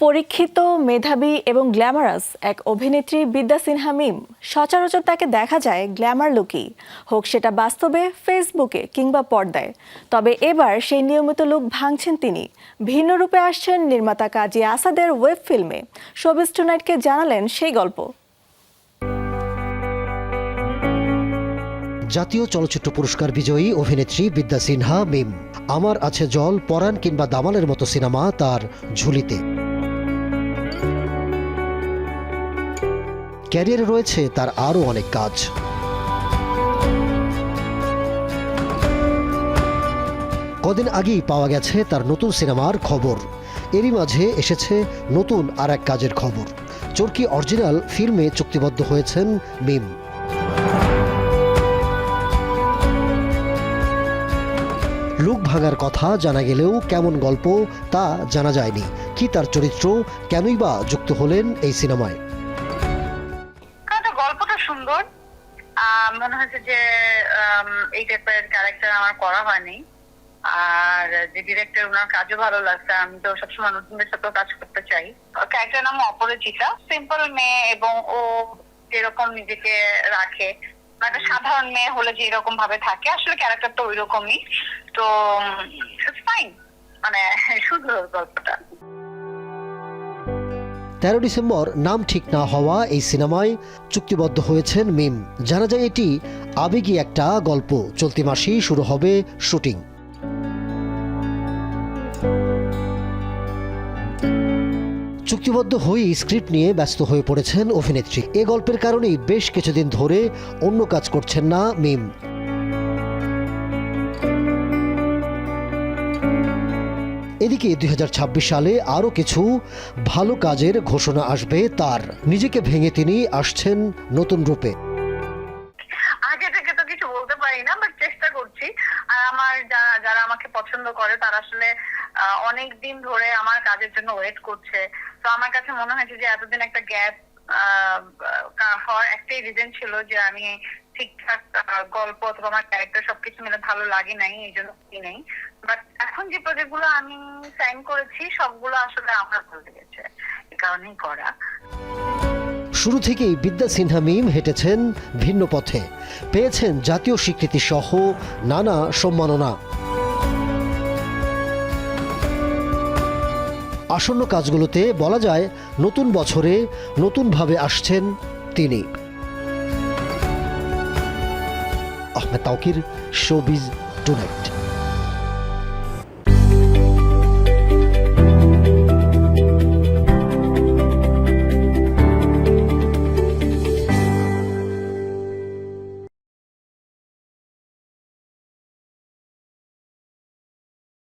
পরীক্ষিত, মেধাবী এবং গ্ল্যামারাস এক অভিনেত্রী বিদ্যা সিনহা মিম। সচরাচর তাকে দেখা যায় গ্ল্যামার লুকেই, হোক সেটা বাস্তবে, ফেসবুকে কিংবা পর্দায়। তবে এবার সেই নিয়মিত লুক ভাঙছেন তিনি। ভিন্ন রূপে আসছেন নির্মাতা কাজী আসাদের ওয়েব ফিল্মে। শোবিজ টুনাইটকে জানালেন সেই গল্প। জাতীয় চলচ্চিত্র পুরস্কার বিজয়ী অভিনেত্রী বিদ্যা সিনহা মিম। আমার আছে জল, পরাণ কিংবা দামালের মতো সিনেমা তার ঝুলিতে। ক্যারিয়ারে রয়েছে তার আরও অনেক কাজ। কদিন আগেই পাওয়া গেছে তার নতুন সিনেমার খবর। এরই মাঝে এসেছে নতুন আর এক কাজের খবর। চরকি অরিজিনাল ফিল্মে চুক্তিবদ্ধ হয়েছেন মিম। লুক ভাঙার কথা জানা গেলেও কেমন গল্প তা জানা যায়নি। কি তার চরিত্র, কেনই বা যুক্ত হলেন এই সিনেমায়? গল্পটা সুন্দর, মনে হচ্ছে যে এই টাইপের ক্যারেক্টার আমার করা হয়নি। আর যে ডিরেক্টর, ওনার কাজও ভালো লাগছে। আমি তো সবসময় নতুনদের সাথেও কাজ করতে চাই। ক্যারেক্টার নাম অপরিচিতা, সিম্পল মেয়ে, এবং ও যেরকম নিজেকে রাখে, একটা সাধারণ মেয়ে হলে যে এরকম ভাবে থাকে, আসলে ক্যারেক্টার তো ওই রকমই। তো ফাইন, মানে সুন্দর গল্পটা। 13 ডিসেম্বর নাম ঠিক না হওয়া এই সিনেমায় চুক্তিবদ্ধ হয়েছেন মিম। জানা যায় এটি আবেগী একটা গল্প। চলতি মাসেই শুরু হবে শুটিং। চুক্তিবদ্ধ হয়েই স্ক্রিপ্ট নিয়ে ব্যস্ত হয়ে পড়েছেন অভিনেত্রী। এ গল্পের কারণেই বেশ কিছুদিন ধরে অন্য কাজ করছেন না মিম। এদিকে 2026 সালে আরও কিছু ভালো কাজের ঘোষণা আসবে তার। নিজেকে ভেঙে তিনি আসছেন নতুন রূপে। আগে থেকে তো কিছু বলতে পারি না, বাট চেষ্টা করছি। আর আমার যারা আমাকে পছন্দ করে তারা আসলে অনেক দিন ধরে আমার কাজের জন্য ওয়েট করছে। তো আমার কাছে মনে হয়েছে যে এতদিন একটা গ্যাপ হওয়ার একটাই রিজন ছিল যে আমি ঠিকঠাক গল্প অথবা আমার ক্যারেক্টার সবকিছু মিলে ভালো লাগে নাই, এই জন্য নেই। বাট এখন যে প্রজেক্ট গুলো আমি সাইন করেছি সবগুলো আসলে আমার ভালো লেগেছে, এ কারণেই করা। শুরু থেকেই বিদ্যা সিনহা মিম হেঁটেছেন ভিন্ন পথে। পেয়েছেন জাতীয় স্বীকৃতি সহ নানা সম্মাননা। আসন্ন কাজগুলোতে বলা যায় নতুন বছরে নতুনভাবে আসছেন তিনি। Ahmed Tauquir, showbiz tonight.